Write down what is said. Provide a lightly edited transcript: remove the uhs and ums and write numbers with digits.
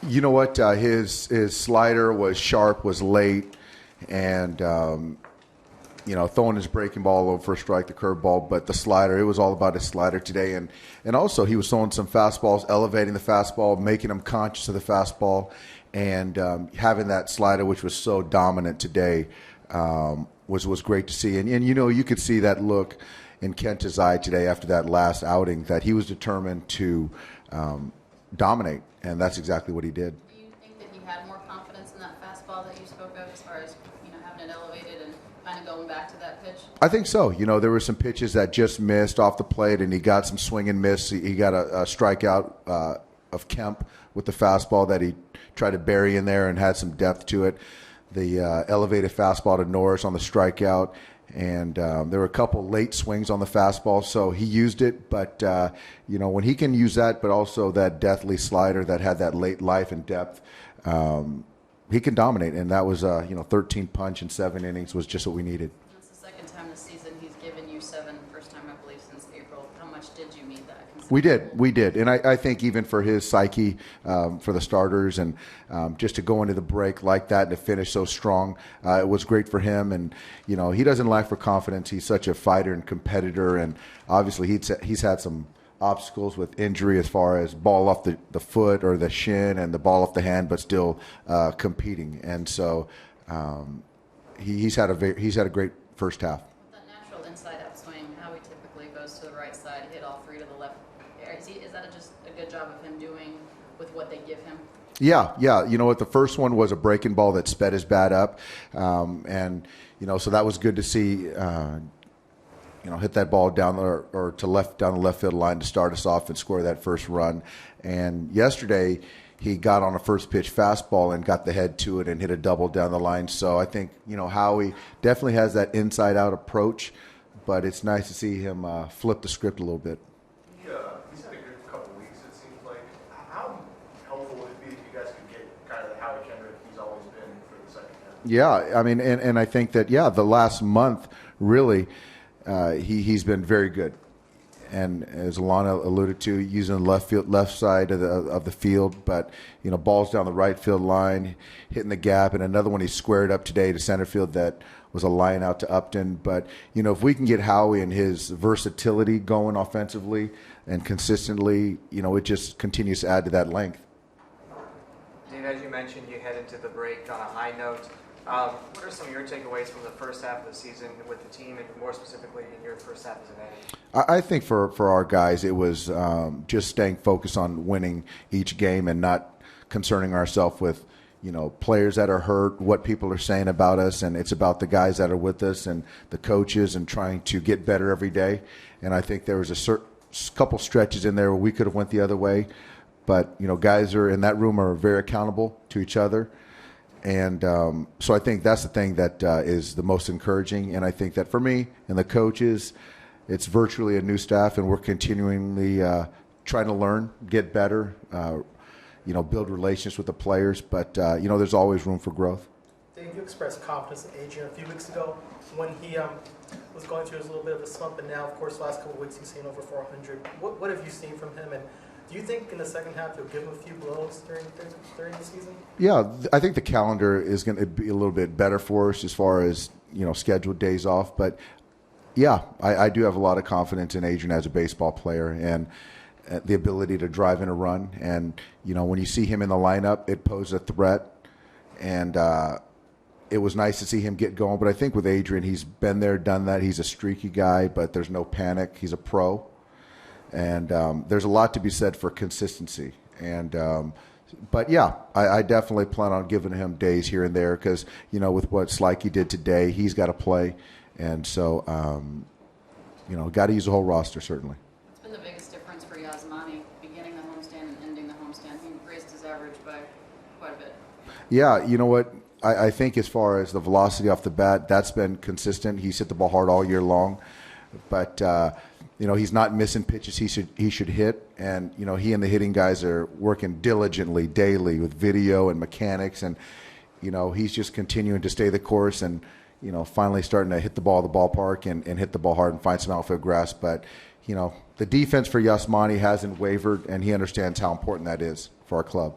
You know what? His slider was sharp, was late, and throwing his breaking ball over for a strike, the curveball, but the slider, it was all about his slider today. And also he was throwing some fastballs, elevating the fastball, making him conscious of the fastball, and having that slider, which was so dominant today, was great to see. And you could see that look in Kenta's eye today after that last outing, that he was determined to dominate, and that's exactly what he did. Do you think that he had more confidence in that fastball that you spoke of, as far as having it elevated and kind of going back to that pitch? I think so. There were some pitches that just missed off the plate, and he got some swing and miss. He got a strikeout of Kemp with the fastball that he tried to bury in there and had some depth to it. The elevated fastball to Norris on the strikeout, and there were a couple late swings on the fastball, so he used it. But when he can use that, but also that deathly slider that had that late life and depth, he can dominate. And that was 13 punch in 7 innings was just what we needed. That's the second time this season he's given you 7. First time, I believe, since April. How much did you need that? We did. And I think even for his psyche, for the starters, and just to go into the break like that and to finish so strong, it was great for him. And, he doesn't lack for confidence. He's such a fighter and competitor. And obviously he's had some obstacles with injury as far as ball off the foot or the shin and the ball off the hand, but still competing. And so he's had a great first half. That natural inside-out swing, how he typically goes to the right side, hit all 3 to the left. Is that just a good job of him doing with what they give him? Yeah. You know what? The first one was a breaking ball that sped his bat up, and so that was good to see. Hit that ball down down the left field line to start us off and score that first run. And yesterday, he got on a first pitch fastball and got the head to it and hit a double down the line. So I think Howie definitely has that inside out approach, but it's nice to see him flip the script a little bit. He's had a good couple weeks, it seems like. How helpful would it be if you guys could get kind of the Howie Kendrick he's always been for the second half? Yeah, I mean, and I think that, the last month, really, he's been very good. And as Alana alluded to, using the left side of the field, but balls down the right field line, hitting the gap, and another one he squared up today to center field that was a line out to Upton. But if we can get Howie and his versatility going offensively and consistently, it just continues to add to that length. Dave, as you mentioned, you head into the break on a high note. What are some of your takeaways from the first half of the season with the team, and more specifically in your first half as an manager? I think for our guys, it was just staying focused on winning each game and not concerning ourselves with players that are hurt, what people are saying about us, and it's about the guys that are with us and the coaches and trying to get better every day. And I think there was a couple stretches in there where we could have went the other way, but guys are in that room are very accountable to each other. And so I think that's the thing that is the most encouraging. And I think that for me and the coaches, it's virtually a new staff, and we're continually trying to learn, get better, build relationships with the players. But, there's always room for growth. Dave, you expressed confidence in Adrian a few weeks ago when he was going through a little bit of a slump. And now, of course, the last couple of weeks he's seen over 400. What have you seen from him? And do you think in the second half you'll give him a few blows during the season? Yeah, I think the calendar is going to be a little bit better for us as far as scheduled days off. But yeah, I do have a lot of confidence in Adrian as a baseball player and the ability to drive in a run. And when you see him in the lineup, it poses a threat. And it was nice to see him get going. But I think with Adrian, he's been there, done that. He's a streaky guy, but there's no panic. He's a pro. And there's a lot to be said for consistency. And but yeah, I definitely plan on giving him days here and there because, with what Slikey did today, he's got to play. And so, got to use the whole roster, certainly. What's been the biggest difference for Yasmani, beginning the homestand and ending the homestand? He raised his average by quite a bit. Yeah, you know what? I think as far as the velocity off the bat, that's been consistent. He's hit the ball hard all year long. But he's not missing pitches he should hit, and he and the hitting guys are working diligently daily with video and mechanics, and he's just continuing to stay the course and finally starting to hit the ball at the ballpark and hit the ball hard and find some outfield grass. But the defense for Yasmani hasn't wavered, and he understands how important that is for our club.